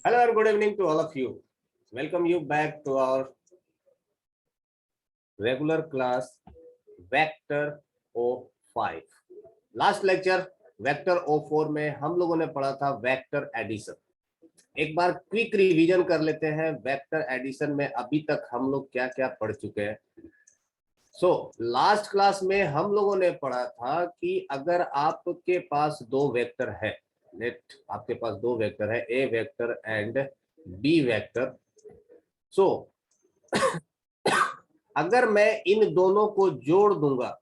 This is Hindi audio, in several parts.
Hello and good evening to all of you. Welcome you back to our regular class Vector O5. Last lecture vector O4 में हम लोगों ने पढ़ा था वेक्टर एडिशन। एक बार क्विक रिवीजन कर लेते हैं वेक्टर एडिशन में अभी तक हम लोग क्या क्या पढ़ चुके हैं। लास्ट क्लास में हम लोगों ने पढ़ा था कि अगर आपके पास दो वेक्टर है, लेट आपके पास दो वेक्टर है ए वेक्टर एंड बी वेक्टर। अगर मैं इन दोनों को जोड़ दूंगा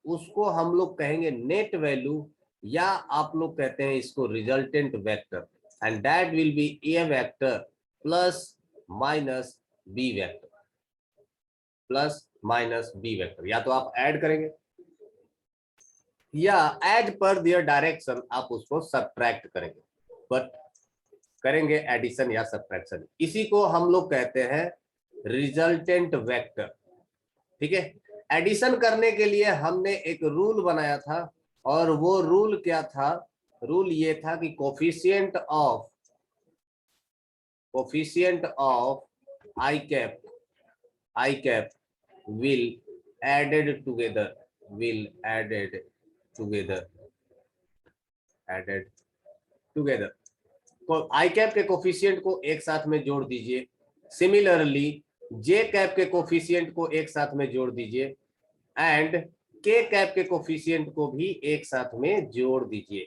उसको हम लोग कहेंगे नेट वैल्यू, या आप लोग कहते हैं इसको resultant vector, and that will be A vector plus minus B vector, plus minus B vector. या तो आप ऐड करेंगे या एज पर दियर डायरेक्शन आप उसको सब्ट्रैक्ट करेंगे, बट करेंगे एडिशन या सब्ट्रैक्शन। इसी को हम लोग कहते हैं रिजल्टेंट वेक्टर। ठीक है, एडिशन करने के लिए हमने एक रूल बनाया था, और वो रूल क्या था? रूल ये था कि coefficient of I cap will added together तो आई कैप के कोफिशिएंट को एक साथ में जोड़ दीजिए। सिमिलरली जे कैप के कोफिशिएंट को एक साथ में जोड़ दीजिए, एंड के कैप के कोफिशिएंट को भी एक साथ में जोड़ दीजिए।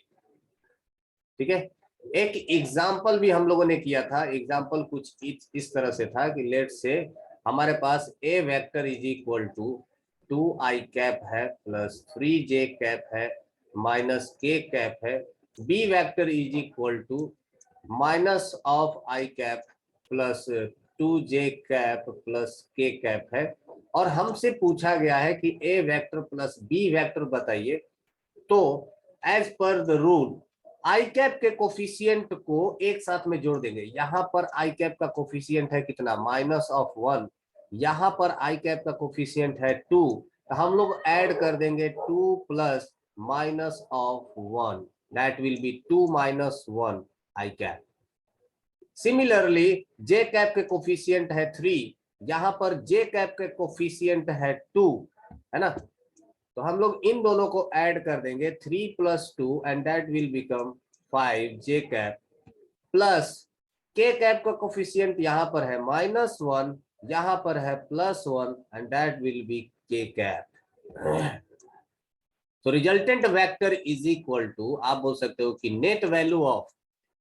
ठीक है, एक एग्जाम्पल भी हम लोगों ने किया था। एग्जाम्पल कुछ इस तरह से था कि लेट से हमारे पास A vector is equal to 2i cap है प्लस 3j कैप है माइनस के कैप है। B vector is equal to minus of I cap plus 2j cap plus K cap है, और हमसे पूछा गया है कि A vector plus B vector बताइए। तो as per the rule I cap के कोफिशिएंट को एक साथ में जोड़ देंगे। यहां पर आई कैप का कोफिशिएंट है कितना? -1। यहां पर आई कैप का कोफिशिएंट है 2, तो हम लोग ऐड कर देंगे 2 plus -1, that will B 2 - 1 I cap. Similarly J cap के कोफिशिएंट है 3, यहां पर जे कैप के कोफिशिएंट है 2, है ना? तो हम लोग इन दोनों को ऐड कर देंगे 3 + 2 and that will become 5 J cap plus K cap का कोफिशिएंट यहां पर है -1, यहां पर है +1 and that will be K cap. तो resultant vector is equal to, आप बोल सकते हो कि net value of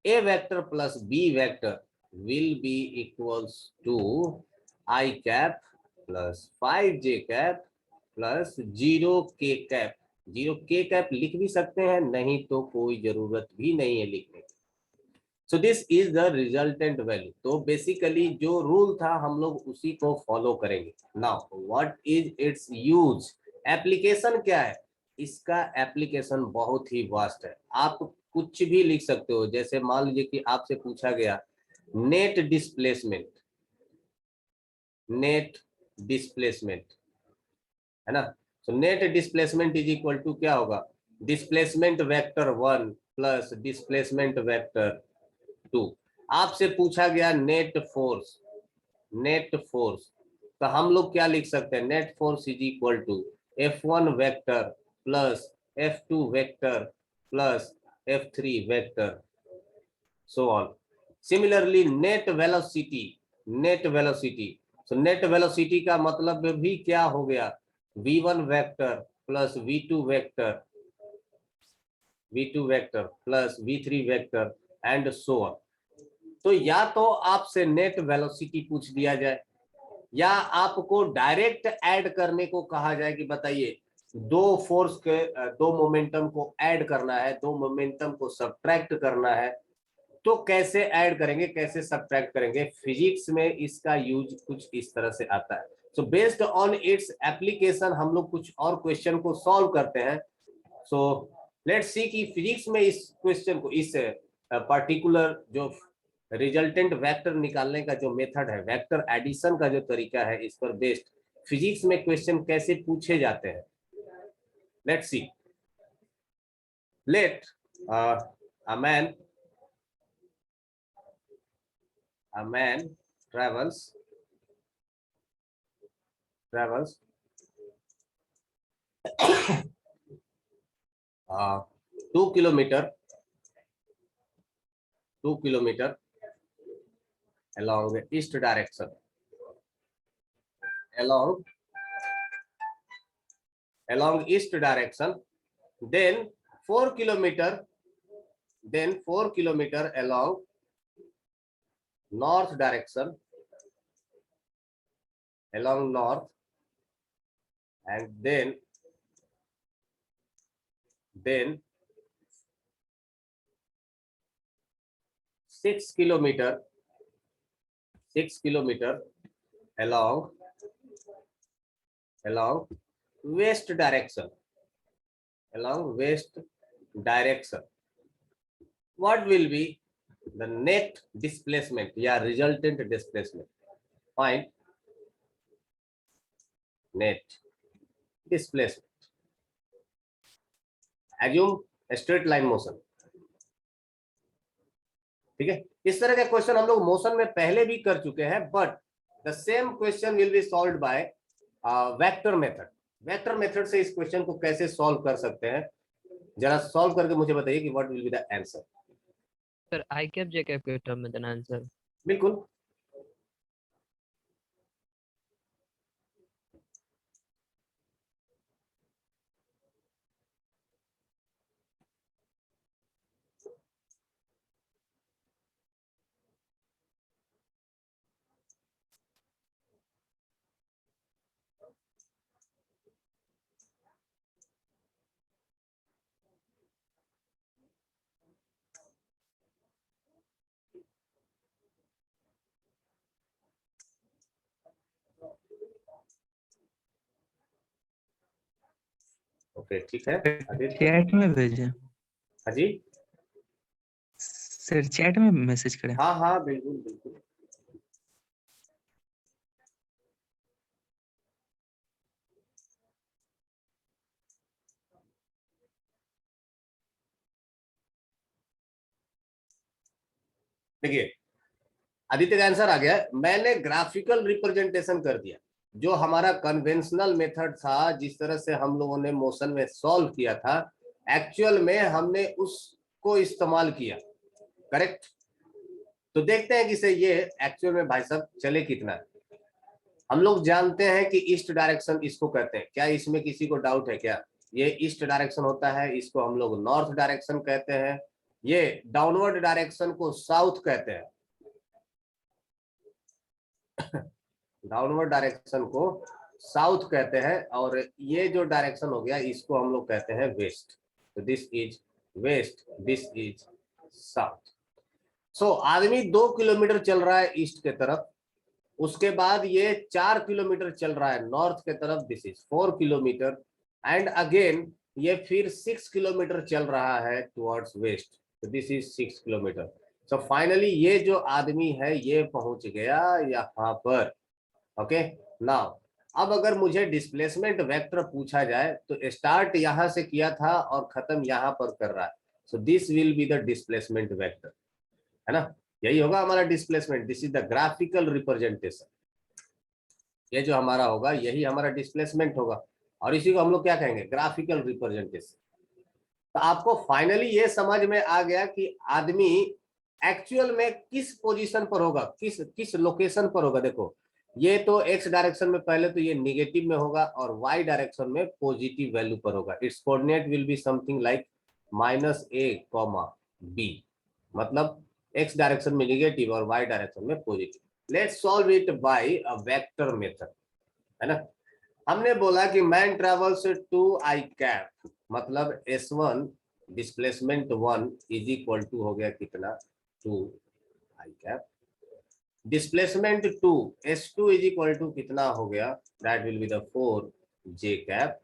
A vector plus B vector will be equals to I cap plus 5 J cap plus 0 K cap. 0 K cap लिख भी सकते हैं, नहीं तो कोई जरूरत भी नहीं है लिखने की। So this is the resultant value. तो बेसिकली जो रूल था हम लोग उसी को फॉलो करेंगे। Now what is it's use? Application क्या है इसका? एप्लीकेशन बहुत ही वास्ट है। आप कुछ भी लिख सकते हो। जैसे मान लीजिए कि आपसे पूछा गया नेट डिस्प्लेसमेंट, है ना? So net displacement is equal to क्या होगा? Displacement vector 1 plus displacement vector 2। आपसे पूछा गया नेट फोर्स, तो हम लोग क्या लिख सकते हैं? Net force is equal to F1 vector plus F2 vector plus F3 vector, so on. Similarly net velocity का मतलब भी क्या हो गया? V1 vector plus V2 vector plus V3 vector and so on. तो या तो आपसे नेट वेलोसिटी पूछ दिया जाए, या आपको डायरेक्ट ऐड करने को कहा जाए कि बताइए दो फोर्स के दो मोमेंटम को ऐड करना है, दो मोमेंटम को सब्ट्रैक्ट करना है। तो कैसे ऐड करेंगे, कैसे सब्ट्रैक्ट करेंगे? फिजिक्स में इसका यूज कुछ इस तरह से आता है। So based on its application हम लोग कुछ और क्वेश्चन को सॉल्व करते हैं। सो लेट्स सी कि फिजिक्स में इस क्वेश्चन को, इस पर्टिकुलर जो रिजल्टेंट वेक्टर निकालने का जो मेथड है, वेक्टर एडिशन का जो तरीका है, इस पर बेस्ड फिजिक्स में क्वेश्चन कैसे पूछे जाते हैं। Let's see. Let a man a man travels 2 kilometer along the east direction, along east direction, then 4 kilometer along north direction, along north, and then 6 kilometer along west direction, what will be the net displacement? Yeah, resultant displacement. Find net displacement. Assume a straight line motion. ठीक है, इस तरह का क्वेश्चन हम लोग मोशन में पहले भी कर चुके हैं, but the same question will be solved by vector method. Vector method से इस क्वेश्चन को कैसे सॉल्व कर सकते हैं, जरा सॉल्व करके मुझे बताइए कि what will be the answer. Sir I cap J cap के टर्म में देना आंसर. बिल्कुल. ओके ठीक है, चैट में भेजे. हाँ जी, सर चैट में मैसेज करें. हाँ हाँ बिल्कुल बिल्कुल. देखिए आदित्य का आंसर आ गया. मैंने ग्राफिकल रिप्रेजेंटेशन कर दिया. जो हमारा कन्वेंशनल मेथड था, जिस तरह से हम लोगों ने मोशन में सॉल्व किया था, एक्चुअल में हमने उसको इस्तेमाल किया. करेक्ट. तो देखते हैं कि से ये एक्चुअल में भाई साहब चले कितना है. हम लोग जानते हैं कि ईस्ट डायरेक्शन इसको कहते हैं. क्या इसमें किसी को डाउट है क्या? ये ईस्ट डायरेक्शन होता है, इसको हम लोग नॉर्थ डायरेक्शन कहते हैं. ये डाउनवर्ड डायरेक्शन को साउथ कहते हैं. डाउनवर्ड डायरेक्शन को साउथ कहते हैं, और ये जो डायरेक्शन हो गया इसको हम लोग कहते हैं वेस्ट. तो this is west, this is south. So आदमी 2 किलोमीटर चल रहा है ईस्ट के तरफ, उसके बाद ये 4 किलोमीटर चल रहा है नॉर्थ के तरफ, this is 4 kilometre, and again ये फिर 6 किलोमीटर चल रहा है टुवर्ड्स वेस्ट. तो this is 6 kilometre. So finally ये जो आदमी है ये पहुंच गया यहाँ पर. ओके नाउ अब अगर मुझे डिस्प्लेसमेंट वेक्टर पूछा जाए तो स्टार्ट यहां से किया था और खत्म यहां पर कर रहा है. So this will be the displacement vector, है ना. यही होगा हमारा displacement. This is the graphical representation. ये जो हमारा होगा यही हमारा डिस्प्लेसमेंट होगा, और इसी को हम लोग क्या कहेंगे? Graphical representation. तो आपको फाइनली ये समझ में आ गया कि आदमी एक्चुअल में किस पोजीशन पर होगा, किस लोकेशन पर होगा. देखो ये तो एक्स डायरेक्शन में पहले तो ये निगेटिव में होगा, और वाई डायरेक्शन में पॉजिटिव वैल्यू पर होगा. Its coordinate will be something like -a,b. मतलब एक्स डायरेक्शन में निगेटिव और वाई डायरेक्शन में positive. Let's solve it by a vector method, है ना. हमने बोला कि मैन ट्रेवल्स टू आई कैप, मतलब S1 displacement 1 is equal to हो गया कितना? 2 I cap. Displacement 2 S2 is equal to कितना हो गया? That will be the 4 J cap.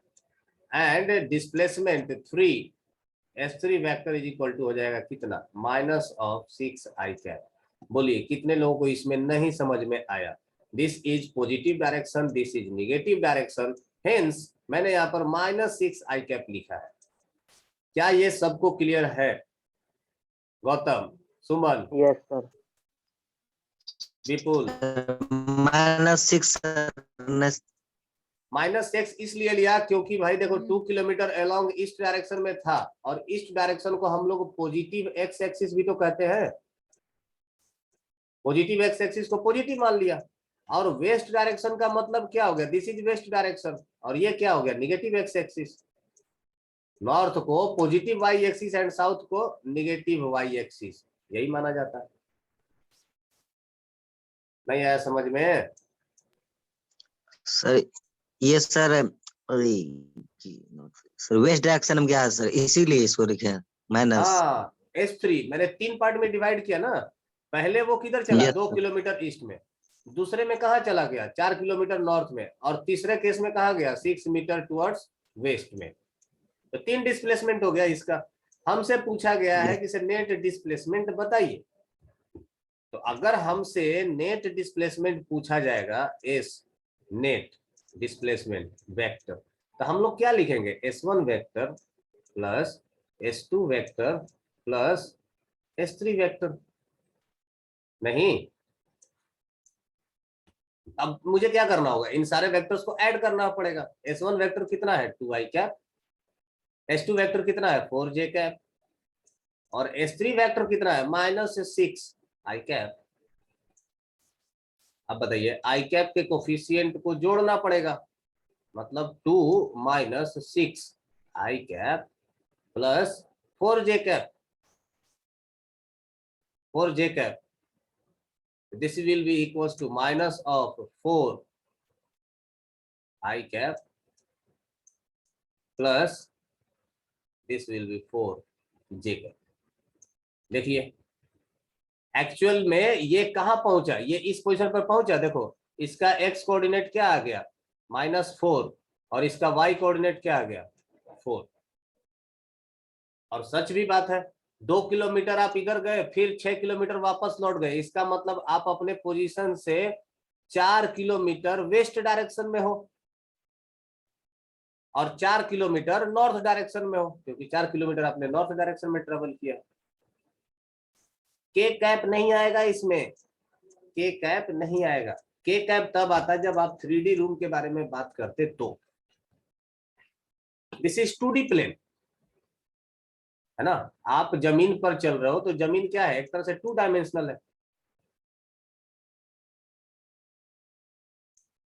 And displacement 3 S3 vector is equal to हो जाएगा कितना? -6 आई कैप. बोलिए कितने लोगों को इसमें नहीं समझ में आया? This is positive direction, this is negative direction, hence मैंने यहाँ पर -6 आई कैप लिखा है. क्या ये सबको क्लियर है? गौतम, सुमन, यस सर. विपुल -6 -6 इसलिए लिया क्योंकि भाई देखो 2 किलोमीटर अलोंग ईस्ट डायरेक्शन में था, और ईस्ट डायरेक्शन को हम लोग पॉजिटिव एक्स एक्सिस भी तो कहते हैं, पॉजिटिव एक्स एक्सिस को पॉजिटिव मान लिया। और वेस्ट डायरेक्शन का मतलब क्या हो गया, दिस इज वेस्ट डायरेक्शन, और ये क्या हो गया, निगेटिव एक्स एक्सिस। नॉर्थ को positive y axis and south को निगेटिव वाई एक्सिस, यही माना जाता है। नहीं आया समझ में? सर, ये सर सर वेस्ट डायरेक्शन में क्या है सर, इसीलिए इसको लिखे हैं माइनस। हाँ, S3 मैंने 3 पार्ट में डिवाइड किया ना। पहले वो किधर चला, Yes, 2 sir. किलोमीटर ईस्ट में, दूसरे में कहा चला गया 4 किलोमीटर नॉर्थ में, और तीसरे केस में कहा गया 6 मीटर टुवर्ड्स वेस्ट में। तो 3 डिस्प्लेसमेंट हो गया इसका। हमसे पूछा गया है कि सर नेट डिस्प्लेसमेंट बताइए। तो अगर हमसे नेट डिस्प्लेसमेंट पूछा जाएगा, एस नेट डिस्प्लेसमेंट वेक्टर, तो हम लोग क्या लिखेंगे, S1 vector plus S2 vector plus S3 vector. नहीं, अब मुझे क्या करना होगा, इन सारे वेक्टर्स को ऐड करना पड़ेगा। S1 वेक्टर कितना है 2i कैप, S2 वेक्टर कितना है 4j कैप, और S3 वेक्टर कितना है -6i कैप। अब बताइए, i कैप के कोफिशिएंट को जोड़ना पड़ेगा, मतलब 2 - 6i cap plus 4j cap, 4j cap, this will be equals to minus of 4i cap plus this will be 4j cap। देखिए एक्चुअल में ये कहां पहुंचा, ये इस पोजीशन पर पहुंचा। देखो इसका x कोऑर्डिनेट क्या आ गया -4, और इसका y कोऑर्डिनेट क्या आ गया 4। और सच भी बात है, 2 किलोमीटर आप इधर गए, फिर 6 किलोमीटर वापस लौट गए, इसका मतलब आप अपने पोजीशन से 4 किलोमीटर वेस्ट डायरेक्शन में हो, और 4 किलोमीटर नॉर्थ डायरेक्शन में हो, क्योंकि 4 किलोमीटर आपने नॉर्थ डायरेक्शन में ट्रेवल किया। के कैप नहीं आएगा इसमें, के कैप नहीं आएगा। के कैप तब आता है जब आप 3D रूम के बारे में बात करते तो। दिस इज 2D प्लेन, है ना। आप जमीन पर चल रहे हो तो जमीन क्या है, एक तरह से 2 डायमेंशनल है।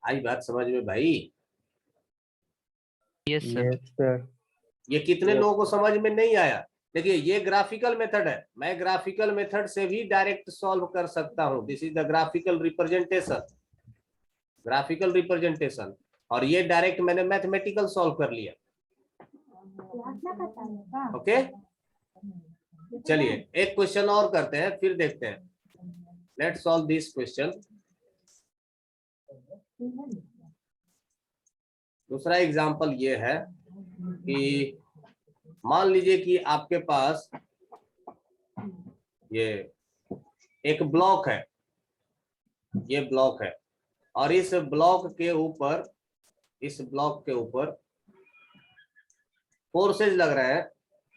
आई बात समझ में भाई? Yes sir. ये कितने लोगों को समझ में नहीं आया? देखिए ये ग्राफिकल मेथड है, मैं ग्राफिकल मेथड से भी डायरेक्ट सॉल्व कर सकता हूं। This is the graphical representation, graphical representation, और ये डायरेक्ट मैंने मैथमेटिकल सॉल्व कर लिया। ओके, चलिए एक क्वेश्चन और करते हैं, फिर देखते हैं। Let's solve this question. दूसरा एग्जांपल ये है कि मान लीजिए कि आपके पास ये एक ब्लॉक है, ये ब्लॉक है, और इस ब्लॉक के ऊपर, इस ब्लॉक के ऊपर फोर्सेज लग रहे हैं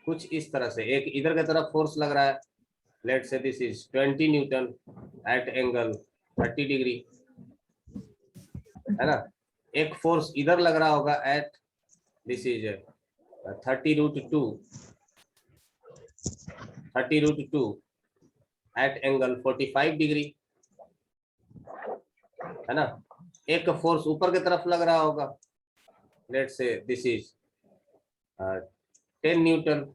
कुछ इस तरह से। एक इधर की तरफ फोर्स लग रहा है, let's say this is 20 newton at angle 30 degree, है ना। एक फोर्स इधर लग रहा होगा at, this is 30√2 at angle 45 degree, है ना। एक फोर्स ऊपर की तरफ लग रहा होगा, let's say this is 10 Newton,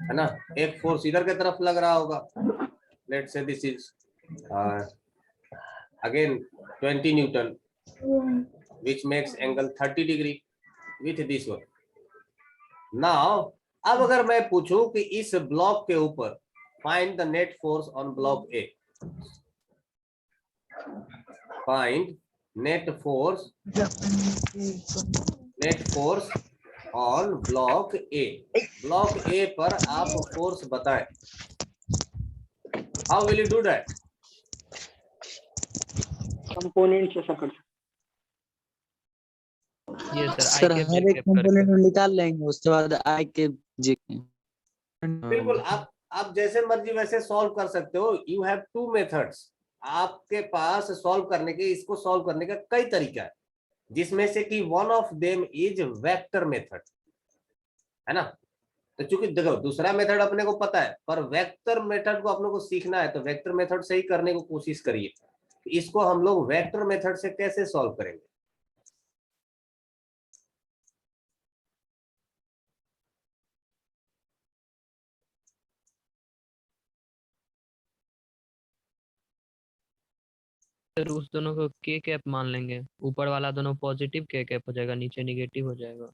है ना। एक फोर्स इधर की तरफ लग रहा होगा, let's say this is again 20 Newton which makes angle 30 degree with this one। now अब अगर मैं पूछूं कि इस ब्लॉक के ऊपर find the net force on block A, find net force on block A, block A पर आप फोर्स बताएं। how will you do that? Component से सकते हैं। यस सर सर, हर एक कंपोनेंट निकाल लेंगे, उसके बाद आई के जे बिल्कुल, आप आप जैसे मर्जी वैसे सॉल्व कर सकते हो। यू हैव टू मेथड्स, आपके पास सॉल्व करने के, इसको सॉल्व करने का कई तरीका है, जिसमें से कि one of them is vector method, है ना। तो चूंकि देखो दूसरा मेथड अपने को पता है, पर वेक्टर मेथड को अपने को सीखना है, तो वेक्टर मेथड से ही करने को कोशिश करिए। इसको हम लोग वेक्टर मेथड से कैसे सॉल्व करेंगे? सर उस दोनों को के कैप मान लेंगे, ऊपर वाला दोनों पॉजिटिव के कैप हो जाएगा, नीचे निगेटिव हो जाएगा।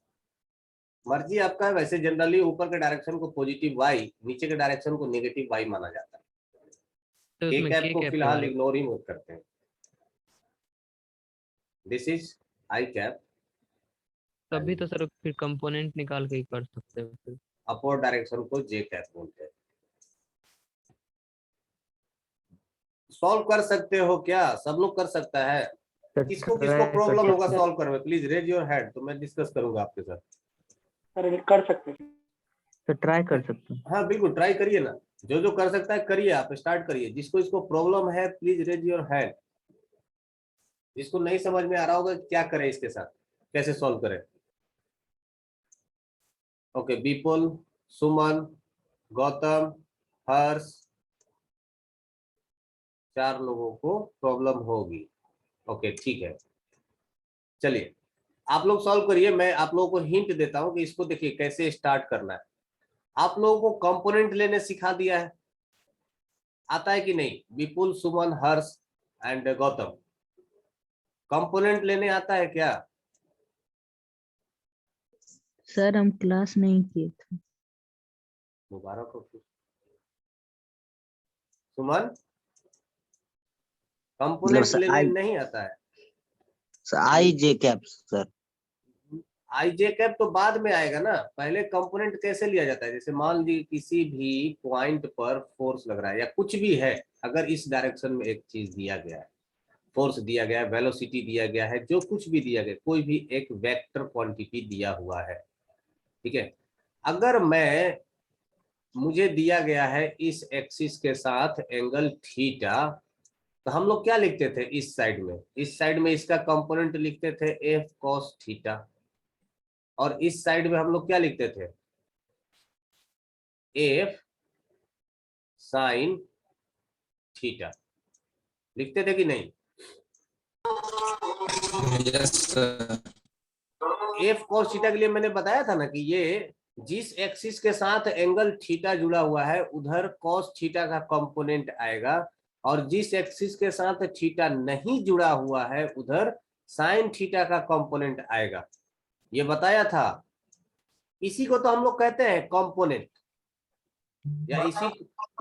मर्जी आपका है, वैसे जनरली ऊपर के डायरेक्शन को पॉजिटिव वाई, नीचे के डायरेक्शन को नेगेटिव वाई माना जाता है। तो के उसमें कैप के को कैप फिलहाल इग्नोर ही मत करते हैं। दिस इज आई कैप, तभी तो सर फिर कंपोनेंट निकाल के ही कर सकते हो फिर। अपवर्ड डायरेक्शन को जे कैप बोलते हैं। सॉल्व कर सकते हो क्या? सब लोग कर सकता है। किसको किसको प्रॉब्लम होगा सॉल्व करने में? प्लीज रेज योर हैंड, तो मैं डिस्कस करूंगा आपके साथ। सर कर सकते हैं। तो ट्राई कर सकते हैं। हाँ बिल्कुल ट्राई करिए ना, जो जो कर सकता है करिए, आप स्टार्ट करिए। जिसको इसको प्रॉब्लम है प्लीज रेज योर हैंड। जिसको नहीं समझ में आ रहा होगा क्या करें इसके साथ, कैसे सॉल्व करें। ओके, विपुल, सुमन, गौतम, हर्ष, 4 लोगों को प्रॉब्लम होगी। ओके ठीक है, चलिए आप लोग सॉल्व करिए। मैं आप लोगों को हिंट देता हूं कि इसको देखिए कैसे स्टार्ट करना है। आप लोगों को कंपोनेंट लेने सिखा दिया है, आता है कि नहीं? विपुल, सुमन, हर्ष एंड गौतम, कंपोनेंट लेने आता है क्या? सर हम क्लास नहीं किए थे। मुबारक हो। सुमन, कंपोनेंट लेने नहीं आता है? आई जे कैप सर। आई जे कैप तो बाद में आएगा ना, पहले कंपोनेंट कैसे लिया जाता है? जैसे मान लीजिए किसी भी पॉइंट पर फोर्स लग रहा है या कुछ भी है, अगर इस डायरेक्शन में एक चीज दिया गया है, फोर्स दिया गया है, वेलोसिटी दिया गया है, जो कुछ भी दिया गया, कोई भी एक वेक्टर क्वांटिटी दिया हुआ है, ठीक है। अगर मुझे दिया गया है इस एक्सिस के साथ एंगल थीटा, तो हम लोग क्या लिखते थे इस साइड में? इस साइड में इसका कंपोनेंट लिखते थे एफ कॉस थीटा, और इस साइड में हम लोग क्या लिखते थे? एफ साइन थीटा लिखते थे कि नहीं? Yes sir. F cos theta के लिए मैंने बताया था ना कि ये जिस एक्सिस के साथ एंगल थीटा जुड़ा हुआ है उधर कॉस थीटा का कंपोनेंट आएगा, और जिस एक्सिस के साथ थीटा नहीं जुड़ा हुआ है उधर साइन थीटा का कंपोनेंट आएगा। ये बताया था। इसी को तो हम लोग कहते हैं कंपोनेंट, या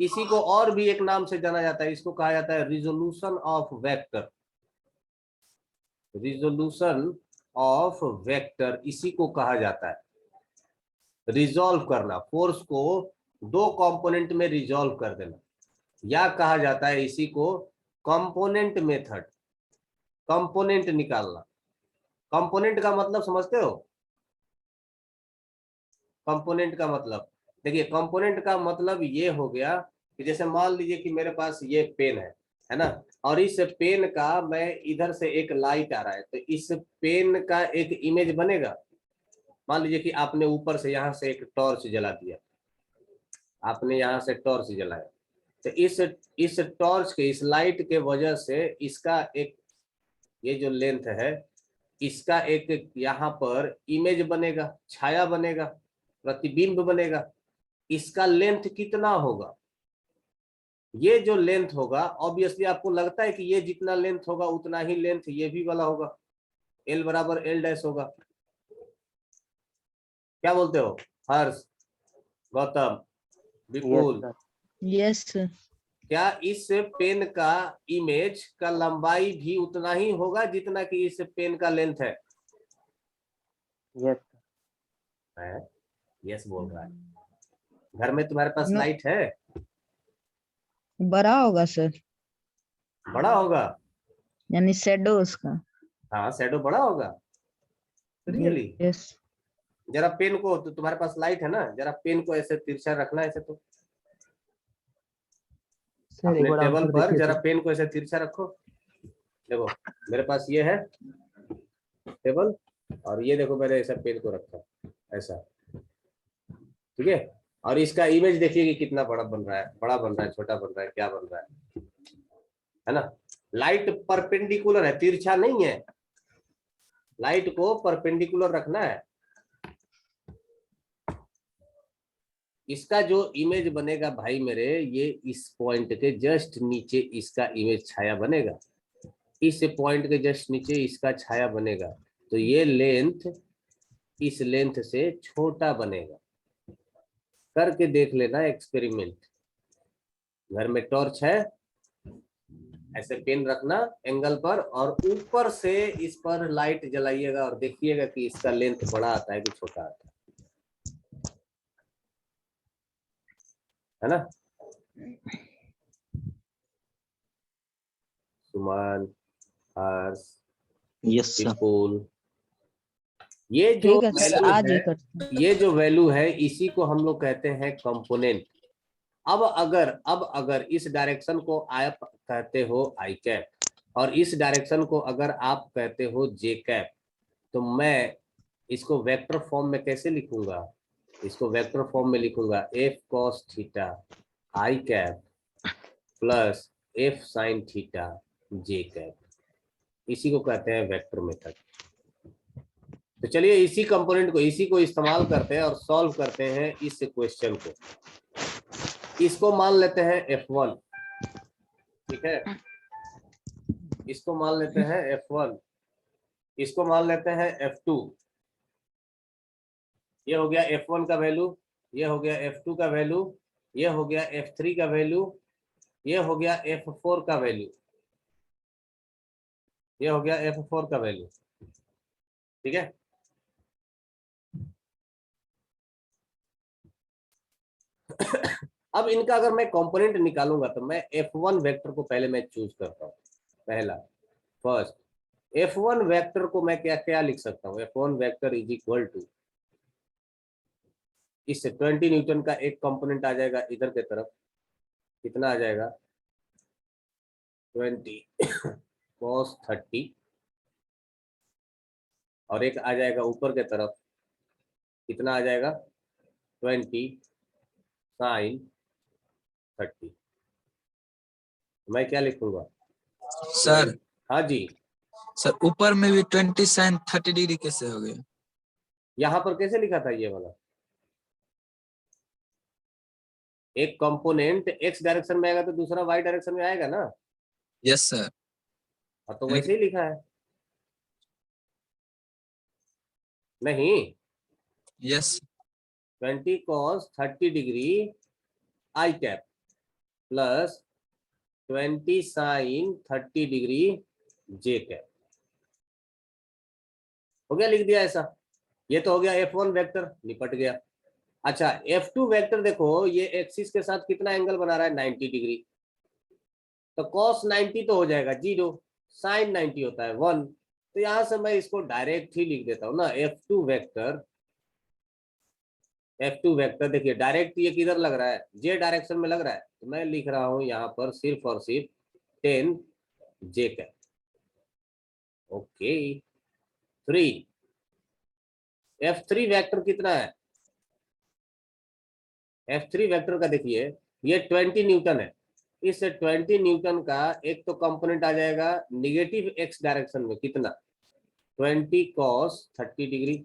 इसी को और भी एक नाम से जाना जाता है, इसको कहा जाता है resolution of vector. Resolution of vector इसी को कहा जाता है। रिजॉल्व करना, फोर्स को 2 कंपोनेंट में रिजॉल्व कर देना, या कहा जाता है इसी को कंपोनेंट मेथड। कंपोनेंट निकालना, कंपोनेंट का मतलब समझते हो? कंपोनेंट का मतलब देखिए, कंपोनेंट का मतलब ये हो गया कि जैसे मान लीजिए कि मेरे पास ये पेन है ना, और इस पेन का मैं इधर से एक लाइट आ रहा है, तो इस पेन का एक इमेज बनेगा। मान लीजिए कि आपने ऊपर से यहाँ से एक टॉर्च जला दिया, आपने यहाँ से टॉर्च जलाया, तो इस टॉर्च के, इस लाइट के वजह से इसका एक, ये जो लेंथ है, इसका एक यहाँ पर इमेज बनेगा, छाया बनेगा, प्रतिबिंब बनेगा। इसका लेंथ कितना होगा? ये जो लेंथ होगा, ऑब्वियसली आपको लगता है कि ये जितना लेंथ होगा उतना ही लेंथ ये भी वाला होगा, L बराबर L डैश होगा। क्या बोलते हो हर्ष, गौतम, विपुल? Yes sir. क्या इस पेन का इमेज का लंबाई भी उतना ही होगा जितना कि इस पेन का लेंथ है? यस यस बोल रहा है। घर में तुम्हारे पास No. लाइट है? बड़ा होगा सर, बड़ा होगा? यानी शेडो उसका। हाँ शैडो बड़ा होगा, रियली? यस। जरा पेन को, तो तुम्हारे पास लाइट है ना, जरा पेन को ऐसे तिरछा रखना ऐसे, तो सर एक अपने बार टेबल आंसर पर देखिए जरा तो। पेन को ऐसे तिरछा रखो। देखो मेरे पास ये है टेबल, और ये देखो मैंने ऐसा पेन को रखा ऐसा, ठीक है। और इसका इमेज देखिए कि कितना बड़ा बन रहा है, बड़ा बन रहा है, छोटा बन रहा है, क्या बन रहा है ना। लाइट परपेंडिकुलर है, तिरछा नहीं है। लाइट को परपेंडिकुलर रखना है। इसका जो इमेज बनेगा भाई मेरे, ये इस पॉइंट के जस्ट नीचे इसका इमेज छाया बनेगा, इस पॉइंट के जस्ट नीचे इसका छाया बनेगा। तो ये लेंथ इस लेंथ से छोटा बनेगा। करके देख लेना एक्सपेरिमेंट। घर में टॉर्च है, ऐसे पेन रखना एंगल पर, और ऊपर से इस पर लाइट जलाइएगा और देखिएगा कि इसका लेंथ बड़ा आता है कि छोटा आता है ना। सुमान, हर्ष, यस सर। विपुल, ये जो ठीक है सर, वैल्यू आज है, ही करते हैं। ये जो वैल्यू है इसी को हम लोग कहते हैं कंपोनेंट। अब अगर इस डायरेक्शन को आप कहते हो आई कैप, और इस डायरेक्शन को अगर आप कहते हो जे कैप, तो मैं इसको वेक्टर फॉर्म में कैसे लिखूंगा? इसको वेक्टर फॉर्म में लिखूंगा F cos theta I cap plus F sine theta J cap. इसी को कहते हैं वेक्टर मेथड। तो चलिए इसी कंपोनेंट को, इसी को इस्तेमाल करते हैं और सॉल्व करते हैं इस क्वेश्चन को। इसको मान लेते हैं F1, ठीक है। इसको मान लेते हैं F1, इसको मान लेते हैं F2। ये हो गया F1 का वैल्यू, ये हो गया F2 का वैल्यू, ये हो गया F3 का वैल्यू, ये हो गया F4 का वैल्यू, ये हो गया F4 का वैल्यू, ठीक है। अब इनका अगर मैं कंपोनेंट निकालूंगा तो मैं F1 वेक्टर को पहले मैं चूज करता हूं। पहला फर्स्ट F1 वेक्टर को मैं क्या क्या लिख सकता हूं? F1 vector is equal to, इससे 20 न्यूटन का एक कंपोनेंट आ जाएगा इधर के तरफ, कितना आ जाएगा 20 cos 30, और एक आ जाएगा ऊपर के तरफ, कितना आ जाएगा 20 sin 30। मैं क्या लिखूंगा सर? हाँ जी, सर ऊपर में भी 20 sin 30 डिग्री कैसे हो गया? यहां पर कैसे लिखा था ये वाला? एक कंपोनेंट एक्स डायरेक्शन में आएगा तो दूसरा वाई डायरेक्शन में आएगा ना। Yes sir. हाँ तो वैसे ही लिखा है नहीं। Yes 20 cos 30 degree i cap plus 20 sin 30 degree j cap. हो गया, लिख दिया ऐसा। ये तो हो गया F1 वेक्टर, निपट गया। अच्छा F2 वेक्टर देखो, ये एक्सिस के साथ कितना एंगल बना रहा है 90 डिग्री, तो cos 90 तो हो जाएगा 0, sin 90 होता है 1। तो यहां से मैं इसको डायरेक्ट ही लिख देता हूं ना, F2 वेक्टर। F2 वेक्टर देखिए डायरेक्ट ये किधर लग रहा है, जे डायरेक्शन में लग रहा है, तो मैं लिख रहा हूं यहाँ पर सिर्फ और सिर्फ 10 J cap. Okay 3 F3 vector कितना है? F3 वेक्टर का देखिए ये 20 न्यूटन है। इस 20 न्यूटन का एक तो कंपोनेंट आ जाएगा निगेटिव एक्स डायरेक्शन में, कितना 20 cos 30 डिग्री,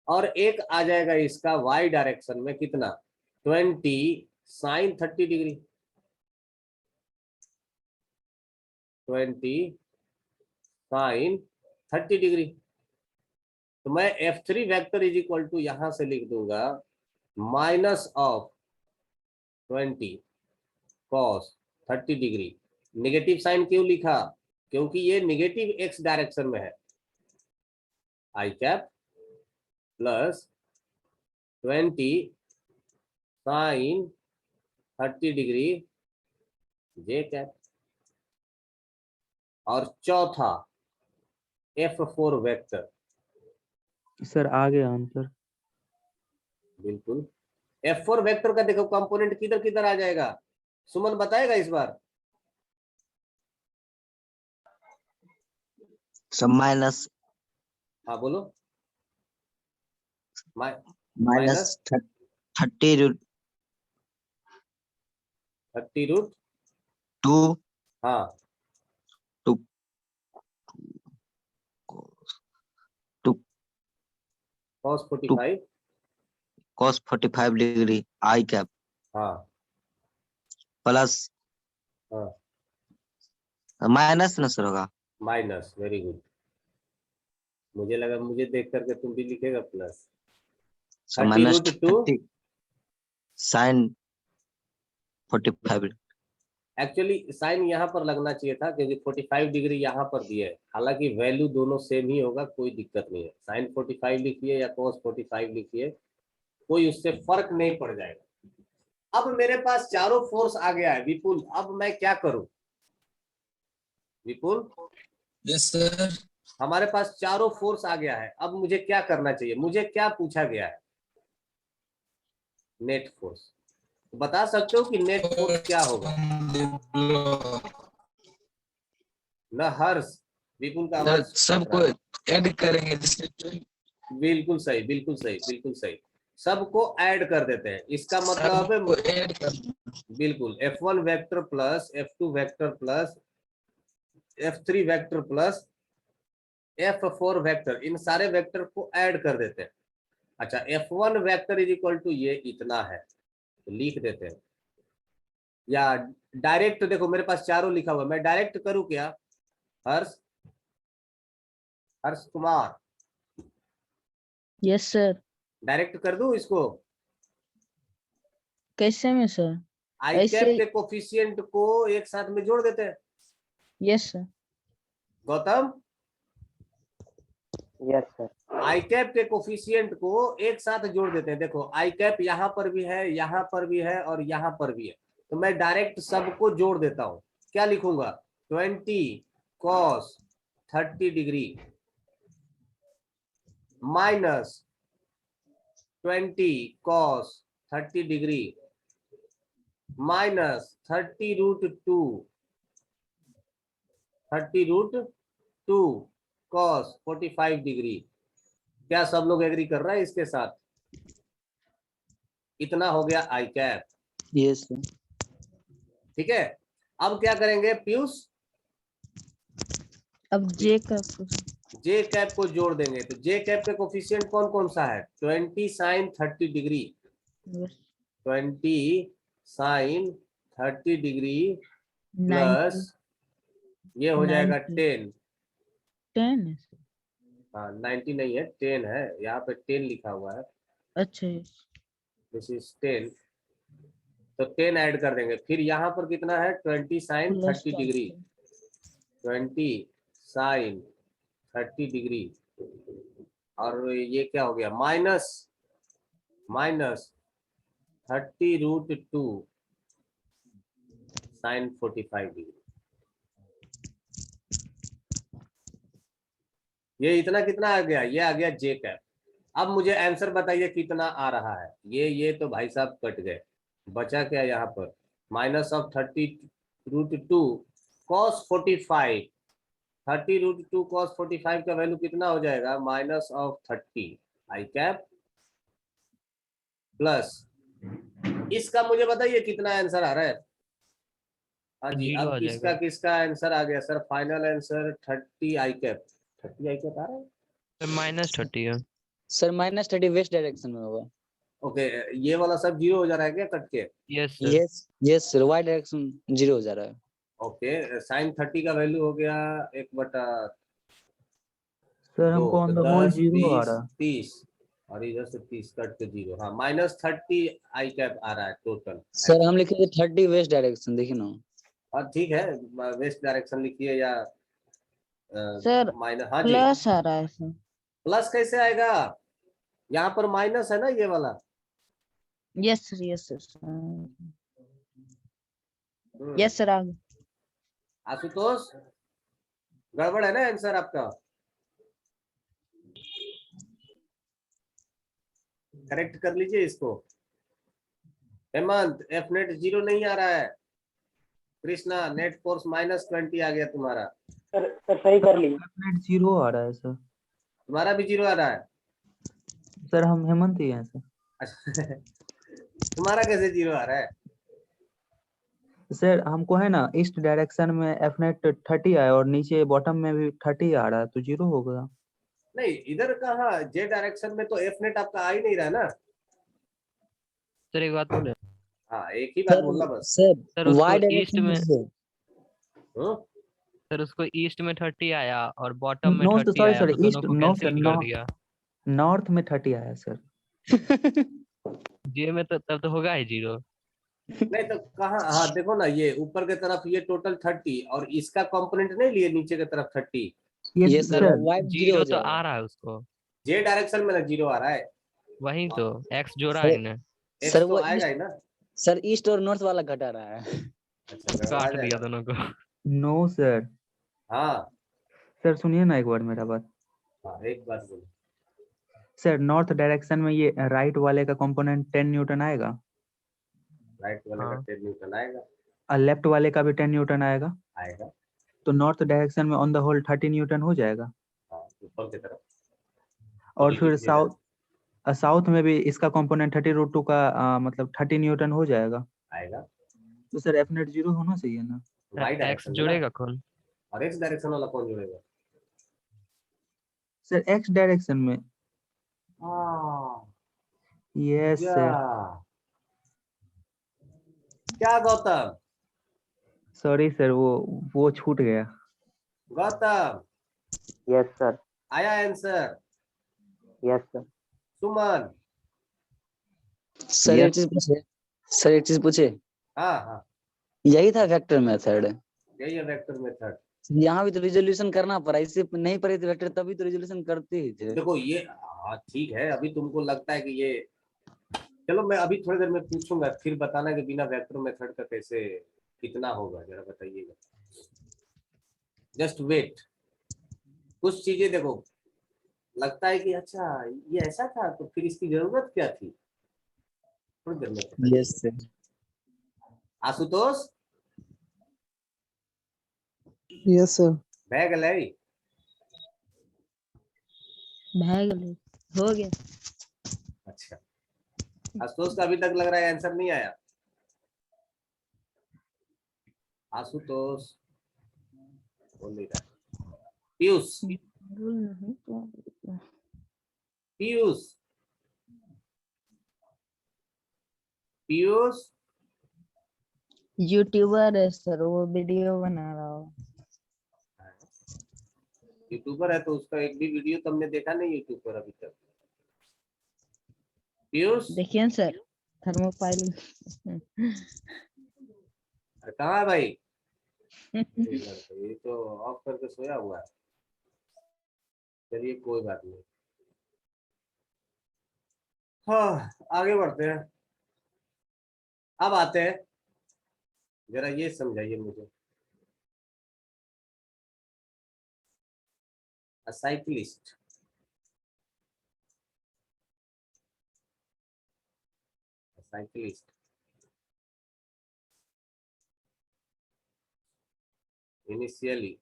और एक आ जाएगा इसका वाई डायरेक्शन में, कितना 20 sin 30 डिग्री, 20 sin 30 डिग्री। तो मैं F3 vector is equal to यहां से लिख दूंगा minus of 20 cos 30 degree. Negative sign क्यों लिखा? क्योंकि ये निगेटिव एक्स डायरेक्शन में है, i cap plus 20 sin 30 degree j cap. और चौथा F4 वेक्टर, सर आ गया आंसर। बिल्कुल F4 वेक्टर का देखो कंपोनेंट किधर किधर आ जाएगा, सुमन बताएगा इस बार? सर माइनस हाँ बोलो। माइनस 30 रूट 30 रूट 2 हाँ two cos 45 cos 45 degree i cap हाँ प्लस हाँ माइनस ना सर होगा। माइनस। Very good. मुझे लगा, मुझे देख करके तुम भी लिखेगा plus. Sir 30 minus root 2 30 sine 45 actually sine यहाँ पर लगना चाहिए था क्योंकि 45 डिग्री यहाँ पर दिया है। हालांकि वैल्यू दोनों सेम ही होगा, कोई दिक्कत नहीं है। साइन 45 लिखिए या cos 45 लिखिए, कोई उससे फर्क नहीं पड़ जाएगा। अब मेरे पास चारों फोर्स आ गया है विपुल, अब मैं क्या करूं? विपुल, यस सर। हमारे पास चारों फोर्स आ गया है, अब मुझे क्या करना चाहिए? मुझे क्या पूछा गया है? Net force. बता सकते हो कि नेट फोर्स क्या होगा? न हर्ष, विपुल का आवाज सबको ऐड करेंगे जिसके बिल्कुल सही, बिल्कुल सही, बिल्कुल सही। सबको ऐड कर देते हैं, इसका मतलब सबको ऐड कर बिल्कुल F1 vector plus F2 vector plus F3 vector plus F4 vector, इन सारे वेक्टर को ऐड कर देते हैं। अच्छा, F1 vector is equal to ये इतना है, तो लिख देते हैं। या डायरेक्ट देखो मेरे पास चारों लिखा हुआ है, मैं डायरेक्ट करूं क्या? हर्ष, Harsh Kumar, yes sir. Direct कर दूं इसको? कैसे में सर? आई ऐसे। कैप के कोफिशिएंट को एक साथ में जोड़ देते हैं। Yes sir. Gautam, yes sir. I cap के कोफिशिएंट को एक साथ जोड़ देते हैं। देखो आई कैप यहाँ पर भी है, यहाँ पर भी है और यहाँ पर भी है, तो मैं डायरेक्ट सबको जोड़ देता हूँ। क्या लिखूंगा? 20 cos 30 degree minus 20 cos 30 degree minus 30 root 2 cos 45 degree. क्या सब लोग एग्री कर रहा है इसके साथ? इतना हो गया आई कैप। Yes sir. ठीक है, अब क्या करेंगे पीयूष? अब जे का जे कैप को जोड़ देंगे, तो जे कैप के कोफिशिएंट कौन कौन सा है? 20 sin 30 degree, 20 sin 30 degree plus ये हो जाएगा 10। 10। हाँ 90 नहीं है, 10 है, यहाँ पे 10 लिखा हुआ है। अच्छा yes। दिस इज 10, तो 10 ऐड कर देंगे। फिर यहाँ पर कितना है? 20 sin plus 30 degree, 20 sin 30 degree, और ये क्या हो गया? Minus 30 root 2 sin 45 degree. ये इतना कितना आ गया? ये आ गया जे कैप। अब मुझे आंसर बताइए कितना आ रहा है? ये तो भाई साहब कट गए, बचा क्या यहाँ पर? Minus of 30 root 2 cos 45, 30 root 2 cos 45 का वैल्यू कितना हो जाएगा? Minus of 30 i cap plus इसका मुझे बताइए कितना आंसर आ रहा है? हाँ जी, 0 अब आ किसका जाएगा। किसका आंसर आ गया sir? Final answer 30 i cap. 30 i cap आ रहा है? -30 है। सर -30 वेस्ट डायरेक्शन में होगा। ओके, ये वाला सब 0 हो जा रहा है क्या कट के? Yes sir. Yes yes sir, y direction 0 हो जा रहा है। ओके, साइन 30 का वैल्यू हो गया 1/2, सर हमको ऑन तो द होल 10 जीरो आ 20 रहा। 30 और इधर से 30 कट के 0। हाँ -30 आई कैप आ रहा है टोटल। सर हम लिखेंगे 30 वेस्ट डायरेक्शन, देखिए ना। और ठीक है, वेस्ट डायरेक्शन लिखिए या सर माइनस। हाँ जी, प्लस आ रहा है सर। प्लस कैसे आएगा? यहाँ पर माइनस है ना ये वाला। Yes sir yes sir. Yes sir आ गया। आशुतोष, गड़बड़ है ना आंसर आपका? करेक्ट कर लीजिए इसको। हेमंत, एफ नेट 0 नहीं आ रहा है। कृष्णा नेट फोर्स -20 आ गया तुम्हारा। सर सही कर ली। नेट 0 आ रहा है सर। तुम्हारा भी 0 आ रहा है। सर हम हेमंत ही हैं सर। तुम्हारा कैसे 0 आ रहा है? सर हमको है ना ईस्ट डायरेक्शन में एफ नेट 30 आया और नीचे बॉटम में भी 30 आ रहा है तो 0 हो गया। नहीं, इधर कहाँ जे डायरेक्शन में तो एफ नेट आपका आ ही नहीं रहा ना। सर एक बात बोले हाँ, एक ही बात बोलना बस। सर सर उसको वाई ईस्ट डायरेक्शन में हम्म? सर उसको ईस्ट में 30 आया और बॉटम में नो 30 सॉरी आया सॉरी तो दोनों ईस्ट को नो सर कैंसिल कर दिया। नॉर्थ में 30 आया सर। जे में तो तब तो होगा ही 0। नहीं तो कहाँ, हाँ देखो ना, ये ऊपर की तरफ ये टोटल 30 और इसका कंपोनेंट नहीं लिए नीचे की तरफ 30। ये ये सर सर वाई 0 0 हो तो जाएगा। आ रहा है उसको, जे डायरेक्शन में ना 0 आ रहा है। वही तो एक्स जोड़ा सर- है ना। एक्स सर तो वो आएगा ही ना। सर ईस्ट और नॉर्थ वाला घटा रहा है। अच्छा, गड़बड़ा काट दिया जाएगा। दोनों को। No sir. हाँ सर सुनिए ना एक बार मेरा बात। हाँ, एक बात बोलो। सर नॉर्थ डायरेक्शन में ये राइट वाले का कंपोनेंट 10 न्यूटन आएगा राइट वाले का हाँ। 10 न्यूटन आएगा। और लेफ्ट वाले का भी 10 न्यूटन आएगा। आएगा। तो नॉर्थ डायरेक्शन में ऑन द होल 30 न्यूटन हो जाएगा। हाँ, ऊपर की तरफ। और ये फिर लिख देना। साउथ में भी इसका कंपोनेंट 30√2 का मतलब 30 न्यूटन हो जाएगा। आएगा। तो सर एफ नेट 0 होना चाहिए ना। वाई एक्स डायरेक्शन में ना। जोड़ेगा कौन? और एक्स डायरेक्शन वाला कौन जुड़ेगा? सर एक्स डायरेक्शन में हाँ, यस सर। क्या गौतम? सॉरी सर वो छूट गया। Gautam yes sir. आया answer? Yes sir. Suman? Sir Yes. एक चीज पूछे। सर एक चीज पूछे। हाँ हाँ, यही था वेक्टर मेथड। यही है वेक्टर मेथड। यहाँ भी तो रिजोल्यूशन करना पड़ा, इससे नहीं पड़े थे वेक्टर तभी तो रिजोल्यूशन करते ही थे। देखो ये, हाँ ठीक है, अभी तुमको लगता है कि ये, चलो मैं अभी थोड़ी देर में पूछूंगा, फिर बताना कि बिना वेक्टर मेथड का कैसे, कितना होगा जरा बताइएगा। Just wait. कुछ चीजें देखो, लगता है कि अच्छा ये ऐसा था तो फिर इसकी जरूरत क्या थी, थोड़ी देर में बताइए। Yes sir. Ashutosh yes sir. Bag लाई? भाग ले हो गया। अच्छा, आशुतोष का अभी तक लग रहा है आंसर नहीं आया। आशुतोष बोल नहीं रहा। पीयूष, बोल नहीं तो पीयूष, पीयूष। यूट्यूबर है सर, वो वीडियो बना रहा हो। यूट्यूबर है तो उसका एक भी वीडियो तुमने देखा नहीं यूट्यूब पर अभी तक? पीयूष, देखिए सर थर्मोपाइल। अरे कहाँ है भाई? ये लड़का, ये तो ऑफ करके सोया हुआ है। चलिए कोई बात नहीं। हाँ, आगे बढ़ते हैं। अब आते हैं, जरा ये समझाइए मुझे। A cyclist initially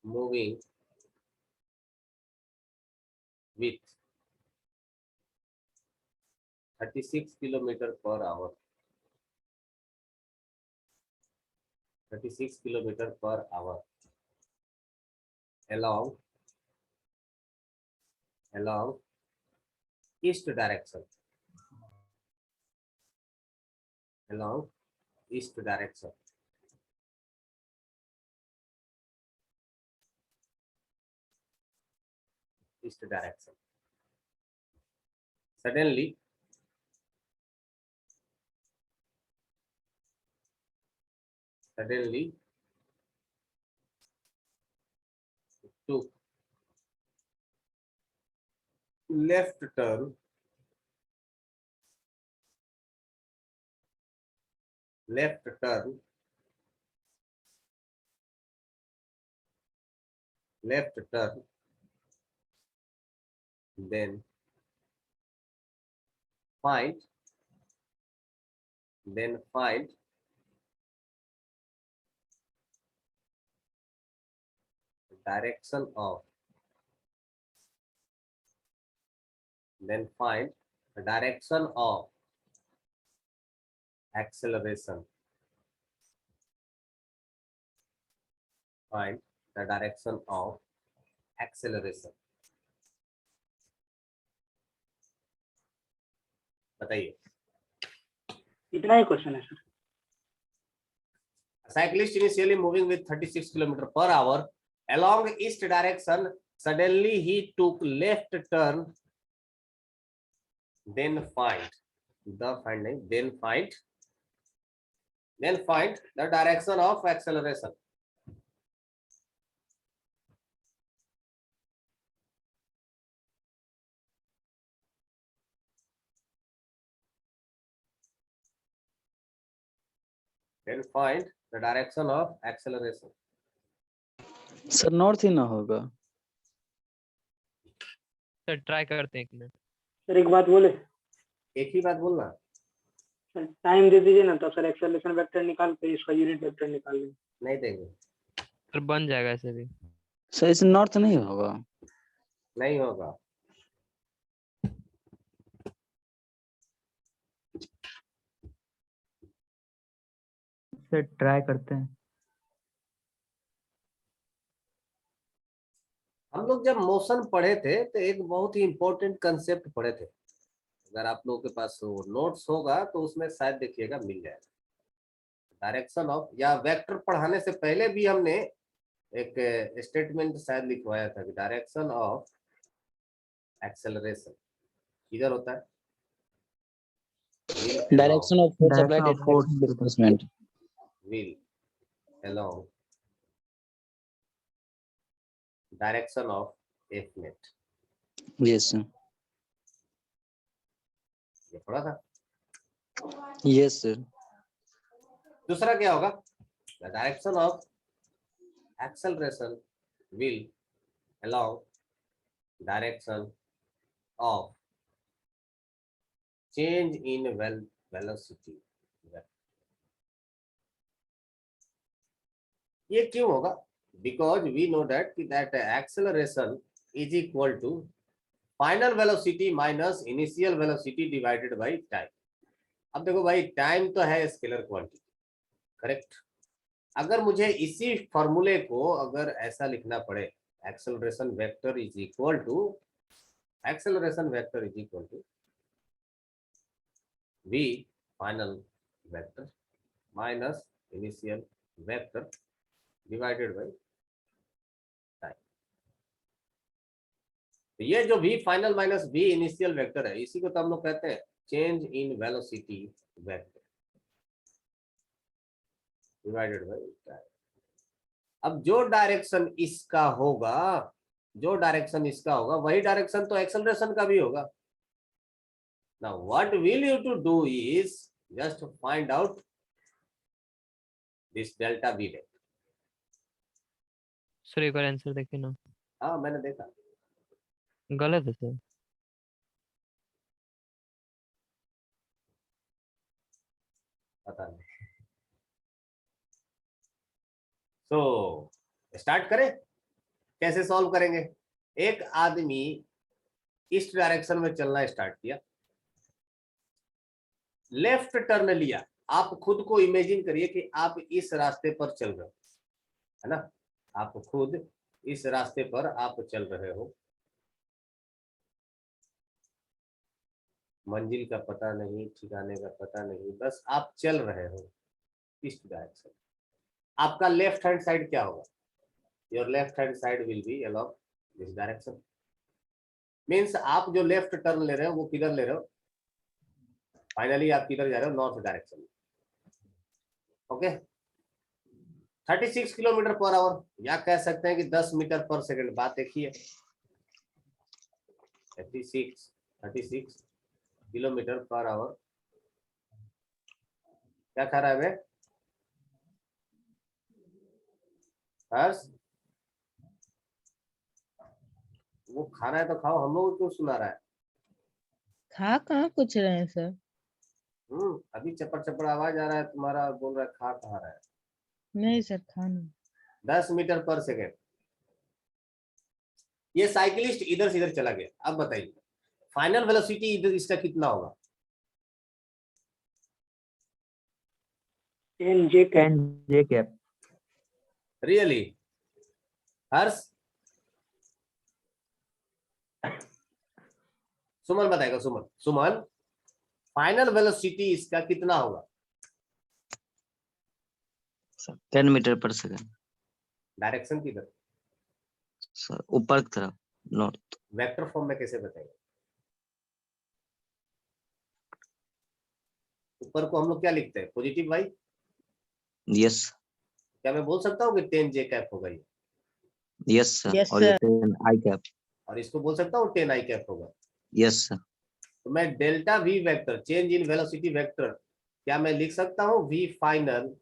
moving with 36 kilometer per hour, 36 kilometer per hour along east direction, along east direction. East direction. Suddenly took left turn then find direction of acceleration. Find the direction of acceleration. बताइए. इतना ही क्वेश्चन है sir. A cyclist initially moving with 36 km per hour along east direction, suddenly he took left turn. Then find the direction of acceleration. Then find the direction of acceleration. Sir north ही ना होगा. सर ट्राई करते हैं एक मिनट. सर एक बात बोले. एक ही बात बोलना. सर टाइम दे दीजिए ना, तो सर एक्सेलरेशन वेक्टर निकाल के इसका यूनिट वेक्टर निकाल लेंगे. नहीं देंगे. सर बन जाएगा ऐसे भी. सर इसे नॉर्थ नहीं होगा. नहीं होगा. सर ट्राई करते हैं. हम लोग जब मोशन पढ़े थे तो एक बहुत ही इंपॉर्टेंट कंसेप्ट पढ़े थे. अगर आप लोगों के पास वो नोट्स होगा तो उसमें शायद देखिएगा मिल जाएगा. डायरेक्शन ऑफ, या वेक्टर पढ़ाने से पहले भी हमने एक स्टेटमेंट शायद लिखवाया था कि डायरेक्शन ऑफ एक्सेलरेशन किधर होता है. Direction of force Direction applied of force. Displacement. will along direction of F net. Yes sir. ये पढ़ा था. Yes sir. दूसरा क्या होगा. The direction of acceleration will along direction of change in velocity. ये क्यों होगा. Because we know that acceleration is equal to final velocity minus initial velocity divided by time. अब देखो भाई, टाइम तो है स्केलर क्वांटिटी, करेक्ट. अगर मुझे इसी फॉर्मूले को अगर ऐसा लिखना पड़े, acceleration vector is equal to v final vector minus initial vector divided by time. तो ये जो v final minus v initial vector है, इसी को तो हम लोग कहते हैं change in velocity vector divided by time. अब जो डायरेक्शन इसका होगा वही डायरेक्शन तो एक्सेलरेशन का भी होगा. Now what will you to do is just find out this delta v vector. Sir एक बार आंसर देखिए ना. हाँ मैंने देखा. गलत है सर. पता नहीं. तो स्टार्ट करें. कैसे सॉल्व करेंगे. एक आदमी ईस्ट डायरेक्शन में चलना स्टार्ट किया, लेफ्ट टर्न लिया. आप खुद को इमेजिन करिए कि आप इस रास्ते पर चल रहे हो, है ना. आप खुद इस रास्ते पर आप चल रहे हो, मंजिल का पता नहीं, ठिकाने का पता नहीं, बस आप चल रहे हो ईस्ट डायरेक्शन. आपका लेफ्ट हैंड साइड क्या होगा. Your left hand side will be along this direction. Means आप जो लेफ्ट टर्न ले रहे हो वो किधर ले रहे हो. फाइनली आप किधर जा रहे हो, north direction. Okay. 36 kilometre per hour, या कह सकते हैं कि 10 मीटर पर सेकंड. बात देखिए, 36 किलोमीटर पर आवर. क्या खा रहा है वे हर्ष. वो खाना है तो खाओ, हम लोग क्यों सुना रहा है. खा कहाँ कुछ रहे हैं सर? अभी चपड़ चपड़ आवाज आ रहा है तुम्हारा, बोल रहा है खा कहाँ रहा है। नहीं सर, खा नहीं। 10 मीटर पर सेकेंड। ये साइकिलिस्ट इधर से इधर चला गया। अब बताइए फाइनल वेलोसिटी इधर इसका कितना होगा? 10 J cap. 10 J cap. Really? हर्ष? सुमन बताएगा। सुमन, सुमन फाइनल वेलोसिटी इसका कितना होगा? 10 मीटर पर सेकंड डायरेक्शन किधर? सर, ऊपर की तरफ, नॉर्थ। वेक्टर फॉर्म में कैसे बताएंगे? ऊपर को हम लोग क्या लिखते हैं? Positive Y. यस क्या मैं बोल सकता हूँ कि 10 जे कैप होगा ये? Yes sir. Yes, और ये sir. 10 I cap. और इसको बोल सकता हूँ 10 आई कैप होगा? Yes sir. तो मैं delta V vector, change in velocity vector, क्या मैं लिख सकता हूँ V final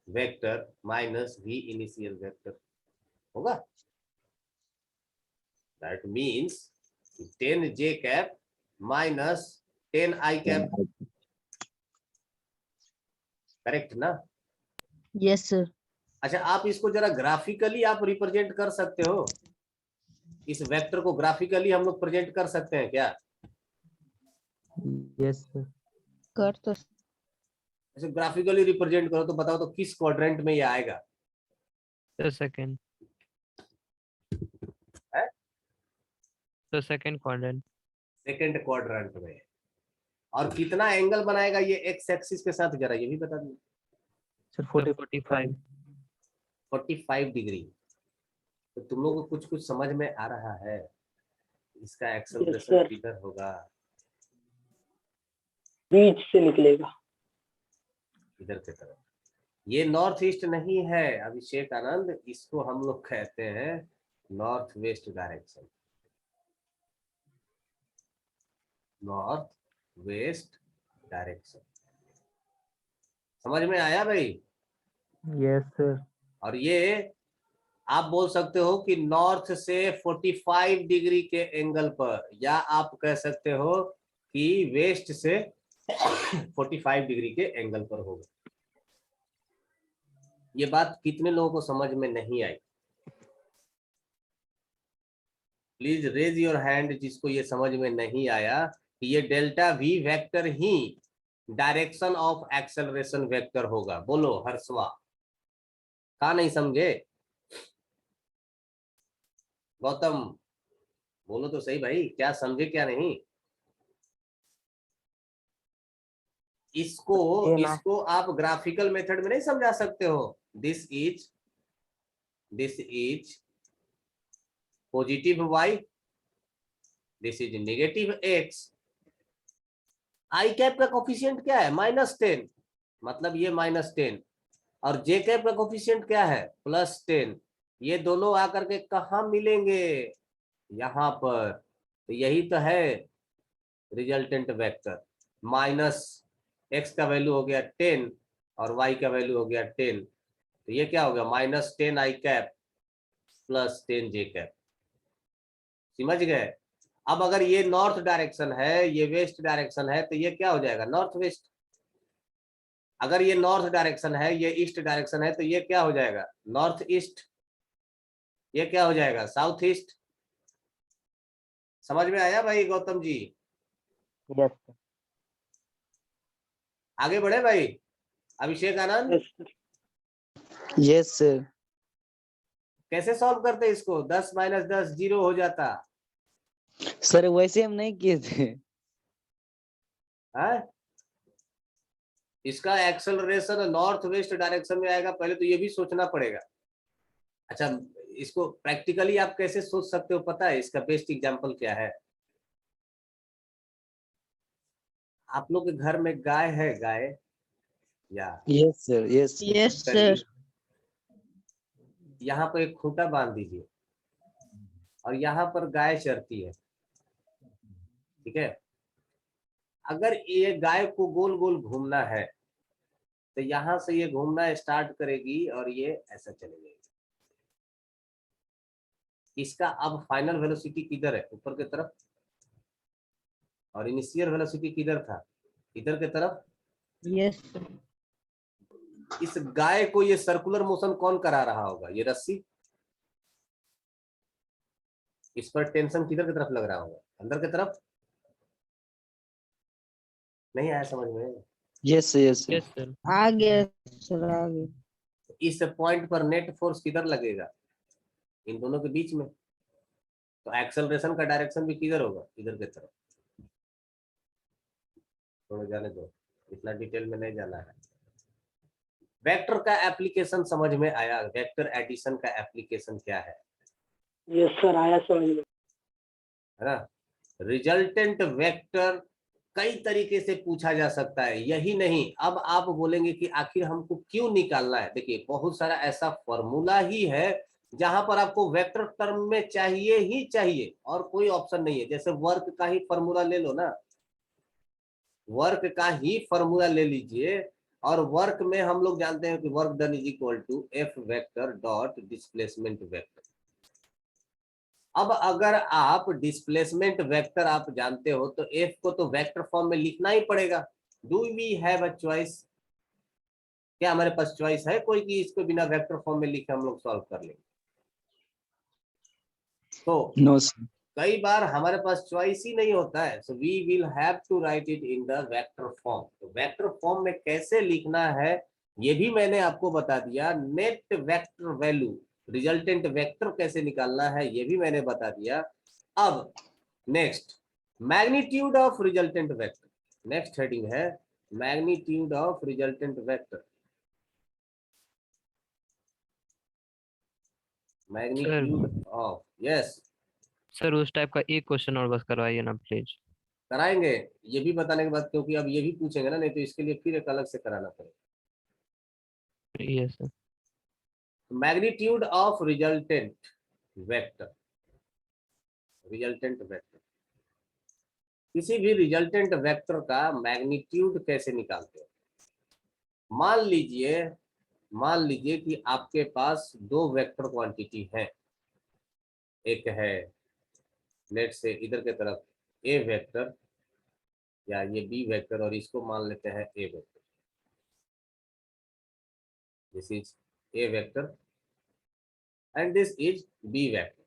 vector minus V initial vector? होगा। That means 10 J cap minus 10 I cap. Correct ना? Yes sir. अच्छा, आप इसको जरा ग्राफिकली आप रिप्रेजेंट कर सकते हो? इस वेक्टर को ग्राफिकली हम लोग प्रेजेंट कर सकते हैं क्या? Yes sir. कर तो ऐसे ग्राफिकली रिप्रेजेंट करो तो बताओ तो किस क्वाड्रेंट में ये आएगा? तो सेकंड, है? तो सेकंड क्वाड्रेंट। सेकंड क्वाड्रेंट में। और कितना एंगल बनाएगा ये एक्स एक्सिस के साथ, जरा ये भी बता दीजिए। सर तो 45। 45 डिग्री। तो तुम लोगों को कुछ कुछ समझ में आ रहा है? इसका Yes, एक्सेलरेशन sir. किधर होगा? बीच से निकलेगा। इधर की तरफ। ये नॉर्थ ईस्ट नहीं है अभिषेक आनंद, इसको हम लोग कहते हैं north west direction. North west direction. समझ में आया भाई? Yes sir. और ये आप बोल सकते हो कि नॉर्थ से 45 डिग्री के एंगल पर, या आप कह सकते हो कि वेस्ट से 45 डिग्री के एंगल पर होगा। ये बात कितने लोगों को समझ में नहीं आई? प्लीज रेज योर हैंड जिसको ये समझ में नहीं आया कि ये delta V vector he direction of acceleration vector होगा। बोलो हर्षवा। कहा नहीं समझे? गौतम बोलो तो सही भाई, क्या समझे क्या नहीं? इसको आप ग्राफिकल मेथड में नहीं समझा सकते हो? This is positive y, this is negative x। I cap का कोफिशिएंट क्या है? -10, मतलब ये -10। और जे कैप का कोफिशिएंट क्या है? +10। ये दोनों आकर के कहा मिलेंगे? यहां पर। तो यही तो है रिजल्टेंट वेक्टर। -x का वैल्यू हो गया 10 और y का वैल्यू हो गया 10। तो ये क्या हो गया? -10 आई कैप +10 जे कैप। समझ गए? अब अगर ये नॉर्थ डायरेक्शन है, ये वेस्ट डायरेक्शन है, तो ये क्या हो जाएगा? North west. अगर ये नॉर्थ डायरेक्शन है, ये ईस्ट डायरेक्शन है, तो ये क्या हो जाएगा? North east. ये क्या हो जाएगा? South east. समझ में आया भाई गौतम जी? Yes sir. आगे बढ़े भाई। Abhishek Anand Yes, sir. Yes sir. कैसे सॉल्व करते इसको? 10 - 10 0 हो जाता सर वैसे हम नहीं किए थे। है? इसका एक्सेलरेशन नॉर्थ वेस्ट डायरेक्शन में आएगा, पहले तो ये भी सोचना पड़ेगा। अच्छा, इसको प्रैक्टिकली आप कैसे सोच सकते हो पता है? इसका बेस्ट एग्जांपल क्या है? आप लोग के घर में गाय है? गाय या yes sir. Yes yes sir. यहाँ पर एक खूंटा बांध दीजिए और यहाँ पर गाय चरती है, ठीक है? अगर ये गाय को गोल गोल घूमना है तो यहां से ये घूमना स्टार्ट करेगी और ये ऐसा चलेगी। इसका अब फाइनल वेलोसिटी किधर है? ऊपर की तरफ। और इनिशियल वेलोसिटी किधर था, इधर के तरफ। Yes sir. इस गाय को ये सर्कुलर मोशन कौन करा रहा होगा, ये रस्सी। इस पर टेंशन किधर की तरफ लग रहा होगा, अंदर की तरफ। नहीं आया समझ में। Yes yes yes sir. आ गया सर, आ गया। इस पॉइंट पर नेट फोर्स किधर लगेगा, इन दोनों के बीच में। तो एक्सेलरेशन का डायरेक्शन भी किधर होगा, इधर की तरफ। थोड़ा जाने दो, इतना डिटेल में नहीं जाना है। वेक्टर का एप्लीकेशन समझ में आया, वेक्टर एडिशन का एप्लीकेशन क्या है यस सर, आया समझ में। है ना। रिजल्टेंट वेक्टर कई तरीके से पूछा जा सकता है, यही नहीं। अब आप बोलेंगे कि आखिर हमको क्यों निकालना है। देखिए बहुत सारा ऐसा फॉर्मूला ही है जहां पर आपको वेक्टर टर्म में चाहिए ही चाहिए और कोई ऑप्शन नहीं है। जैसे वर्क का ही फॉर्मूला ले लो ना, वर्क का ही फॉर्मूला ले लीजिए। और वर्क में हम लोग जानते हैं कि work done is equal to F vector dot displacement vector. अब अगर आप डिस्प्लेसमेंट वेक्टर आप जानते हो तो एफ को तो वेक्टर फॉर्म में लिखना ही पड़ेगा। Do we have a choice, क्या हमारे पास चॉइस है कोई कि इसको बिना वेक्टर फॉर्म में लिखे हम लोग सॉल्व कर लेंगे। तो नो सर। कई बार हमारे पास चॉइस ही नहीं होता है, so we will have to write it in the vector form. तो वेक्टर फॉर्म में कैसे लिखना है ये भी मैंने आपको बता दिया। Net vector value, resultant vector कैसे निकालना है ये भी मैंने बता दिया। अब next, magnitude of resultant vector. Next heading है magnitude of resultant vector. Magnitude of, yes sir उस टाइप का एक क्वेश्चन और बस करवाइए ना प्लीज। कराएंगे। ये भी बताने के बाद, क्योंकि अब ये भी पूछेंगे ना, नहीं तो इसके लिए फिर एक अलग से कराना पड़ेगा। Yes sir. Magnitude of resultant vector. Resultant vector, किसी भी रिजल्टेंट वेक्टर का मैग्नीट्यूड कैसे निकालते हैं। मान लीजिए कि आपके पास दो वेक्टर क्वांटिटी है। एक है लेट से इधर के तरफ ए वेक्टर या ये बी वेक्टर, और इसको मान लेते हैं A vector. This is A vector and this is B vector.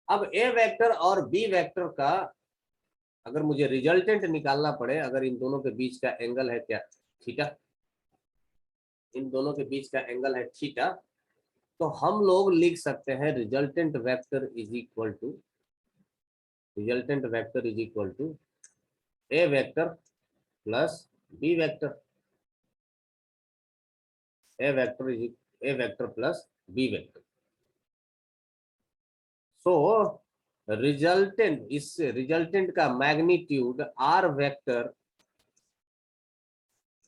अब ए वेक्टर और बी वेक्टर का अगर मुझे रिजल्टेंट निकालना पड़े, अगर इन दोनों के बीच का एंगल है क्या, थीटा, इन दोनों के बीच का एंगल है थीटा, तो हम लोग लिख सकते हैं resultant vector is equal to A vector plus B vector. A vector plus B vector. So resultant, इस रिजल्टेंट का मैग्नीट्यूड आर वेक्टर,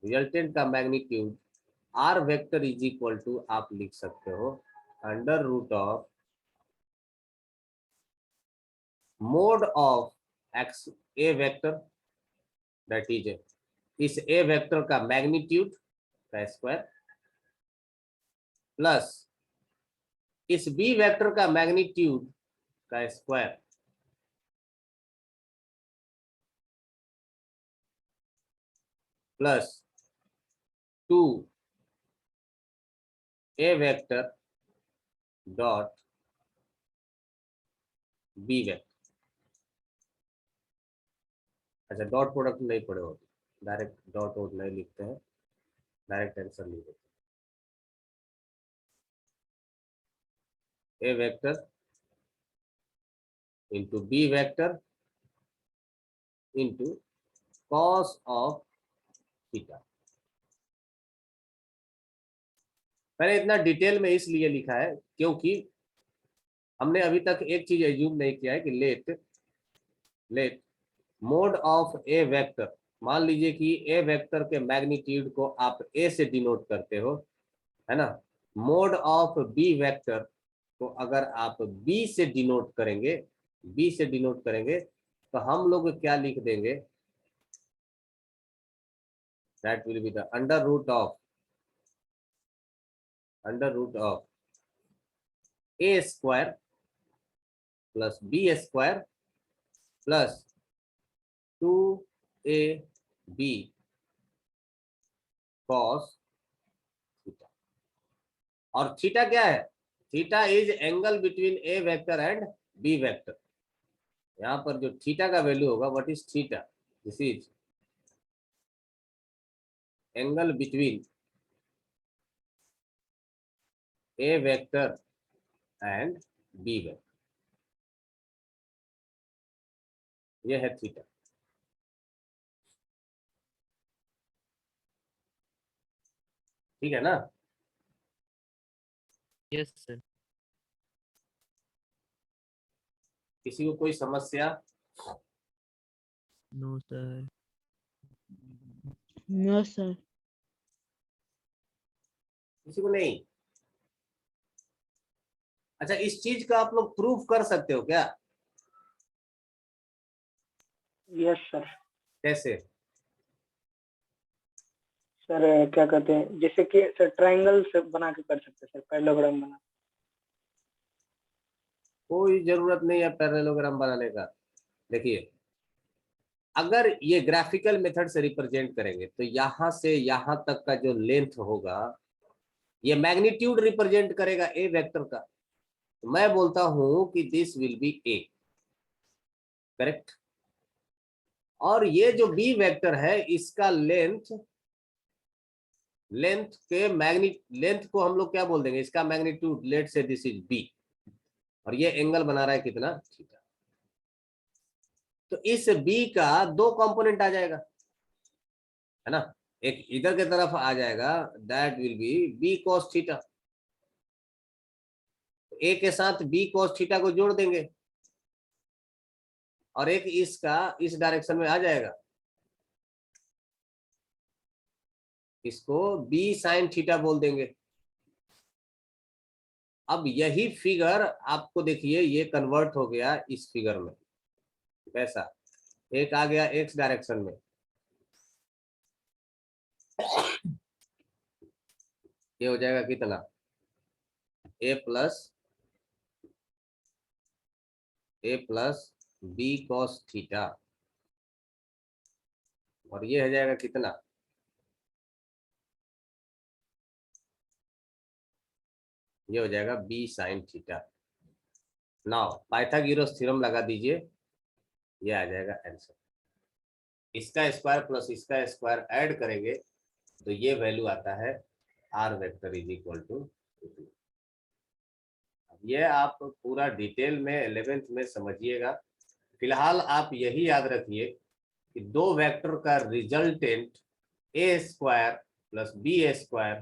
रिजल्टेंट का magnitude R vector is equal to आप लिख सकते हो under root of mod of x A vector, that is इस ए वेक्टर का मैग्नीट्यूड का स्क्वायर प्लस इस बी वेक्टर का मैग्नीट्यूड का square plus 2 A vector dot B vector. अच्छा डॉट प्रोडक्ट नहीं पड़े होते, डायरेक्ट डॉट वोट नहीं लिखते हैं, डायरेक्ट आंसर लिख देते हैं। A vector into B vector into cos of theta. मैंने इतना डिटेल में इसलिए लिखा है क्योंकि हमने अभी तक एक चीज एज्यूम नहीं किया है कि let mod of A vector, मान लीजिए कि ए वेक्टर के मैग्नीट्यूड को आप ए से डिनोट करते हो, है ना। मोड ऑफ बी वेक्टर को अगर आप बी से डिनोट करेंगे तो हम लोग क्या लिख देंगे, that will be the under root of A square plus B square plus 2ab cos theta. और थीटा क्या है? Theta is angle between A vector and B vector. यहाँ पर जो थीटा का वैल्यू होगा, what is theta? This is angle between A vector and B vector, ये है थीटा। ठीक है ना? Yes sir. किसी को कोई समस्या? No sir. No sir. किसी को नहीं? अच्छा, इस चीज का आप लोग प्रूफ कर सकते हो क्या? Yes sir. कैसे? सर क्या कहते हैं, जैसे कि सर ट्रायंगल से बना के कर सकते हैं सर, पैरेललोग्राम बना। कोई जरूरत नहीं है पैरेललोग्राम बनाने का। देखिए, अगर ये ग्राफिकल मेथड से रिप्रेजेंट करेंगे तो यहां से यहां तक का जो लेंथ होगा, ये मैग्नीट्यूड रिप्रेजेंट करेगा ए वेक्टर का। तो मैं बोलता हूं कि this will be A, correct. और ये जो बी वेक्टर है, इसका लेंथ के लेंथ को हम लोग क्या बोल देंगे? इसका मैग्नीट्यूड, लेट से दिस इज बी, और ये एंगल बना रहा है कितना? थीटा। तो इस बी का दो कंपोनेंट आ जाएगा, है ना? एक इधर की तरफ आ जाएगा, that will be B cos theta. A के साथ बी cos थीटा को जोड़ देंगे, और एक इसका इस डायरेक्शन में आ जाएगा, इसको बी sin थीटा बोल देंगे। अब यही फिगर आपको देखिए, ये कन्वर्ट हो गया इस फिगर में। कैसा? एक आ गया एक्स डायरेक्शन में, ये हो जाएगा कितना? A plus B cos theta, और ये हो जाएगा कितना? ये हो जाएगा B sin theta. Now Pythagoras theorem लगा दीजिए, ये आ जाएगा आंसर। इसका स्क्वायर प्लस इसका स्क्वायर ऐड करेंगे तो ये वैल्यू आता है R vector is equal to 2। ये आप पूरा डिटेल में 11th में समझिएगा। फिलहाल आप यही याद रखिए कि दो वेक्टर का resultant A square plus B square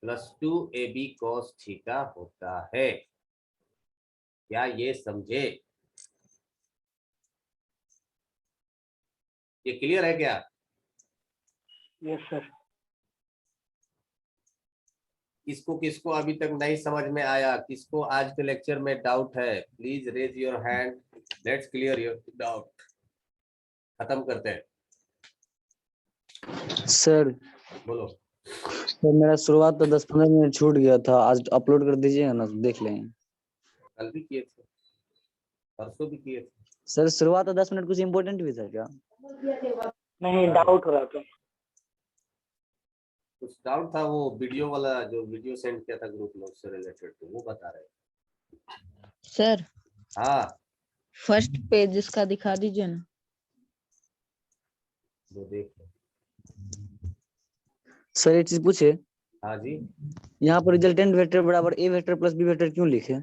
plus 2ab cos theta होता है। क्या ये समझे? ये क्लियर है क्या? Yes sir. किसको किसको अभी तक नहीं समझ में आया? किसको आज के लेक्चर में डाउट है? Please raise your hand, let's clear your doubt. खत्म करते हैं। सर बोलो। सर मेरा शुरुआत तो 10-15 मिनट छूट गया था, आज अपलोड कर दीजिएगा ना, देख लेंगे। कल भी किए थे, परसों भी किए थे। सर शुरुआत तो 10 मिनट कुछ इम्पोर्टेंट भी था क्या? नहीं, डाउट हो रहा था। कुछ डाउट था, वो वीडियो वाला जो वीडियो सेंड किया था ग्रुप में, उससे रिलेटेड, तो वो बता रहे। सर हाँ, फर्स्ट पेज इसका दिखा दीजिए ना। वो देख लो। सर एक चीज पूछे, हाँ जी। यहाँ पर रिजल्टेंट वेक्टर बराबर ए वेक्टर प्लस बी वेक्टर क्यों लिखे?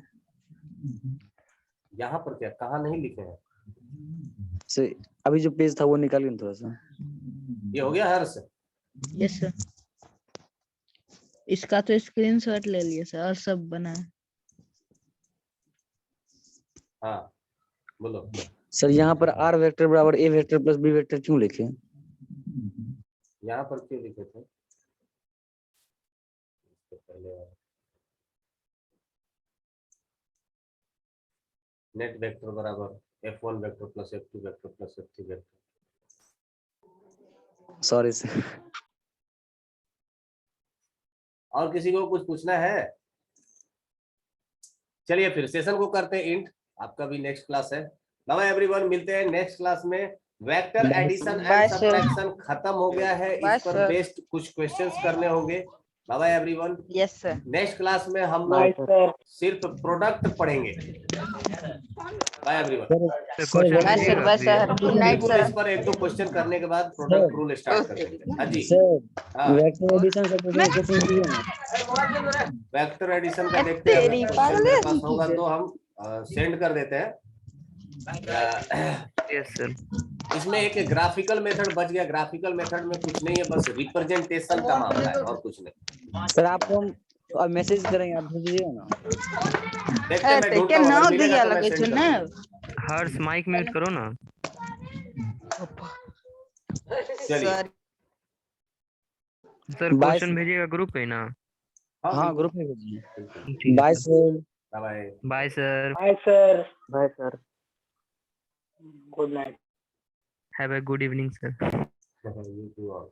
यहाँ पर क्या, कहाँ नहीं लिखे हैं? सर अभी जो पेज था वो निकालिए ना थोड़ा सा। ये हो गया हर्ष? Yes sir. इसका तो स्क्रीनशॉट ले लिया सर, और सब बना है। हाँ बोलो। सर यहाँ पर आर वेक्टर बराबर ए वेक्टर प्लस बी वेक्टर क्यों लिखे? यहाँ पर क्यों लिखे थे? पहले नेट वेक्टर बराबर f1 vector plus f2 vector plus f3 vector. Sorry sir. और किसी को कुछ पूछना है? चलिए फिर सेशन को करते हैं एंड। आपका भी नेक्स्ट क्लास है, बाय एवरीवन, मिलते हैं नेक्स्ट क्लास में। Vector Bye, addition Bye, end sir. Subtraction खत्म हो गया है, Bye, इस पर sir. बेस्ड कुछ क्वेश्चंस करने होंगे। Bye everyone, yes sir. Next class में हम बाय लोग सर। सिर्फ प्रोडक्ट पढ़ेंगे। Bye everyone. Question bye sir, bye sir, good night बिल्कुल, सर। इस पर 1-2 क्वेश्चन करने के बाद प्रोडक्ट रूल स्टार्ट कर देंगे। हाँ जी, सर हाँ, वेक्टर एडिशन सब क्वेश्चन दिए ना। वेक्टर एडिशन का देखते हैं, अगर तेरी क्वेश्चन पागल मेरे है पास जी होगा की तो हम सेंड कर देते हैं। Yes sir. इसमें एक ग्राफिकल मेथड बच गया। ग्राफिकल मेथड में कुछ नहीं है, बस रिप्रेजेंटेशन का मामला है और कुछ नहीं। सर आपको हम मैसेज करेंगे, आप भेज दीजिएगा ना। देखते हैं, मैं ते ढूंढता के हूँ, अगर नाव मिलेगा दिया तो मैं लगे सेंड छे कर ना। दूंगा। हर्ष माइक म्यूट करो ना। चलिए, सर सर बाय क्वेश्चन भेजिएगा ग्रुप पे ना। हाँ बिल्कुल, ग्रुप में भेजिए। बिल्कुल। ठीक है bye sir. Sir. Bye bye sir. Bye sir. Bye sir. Good night. Have a good evening sir. Bye.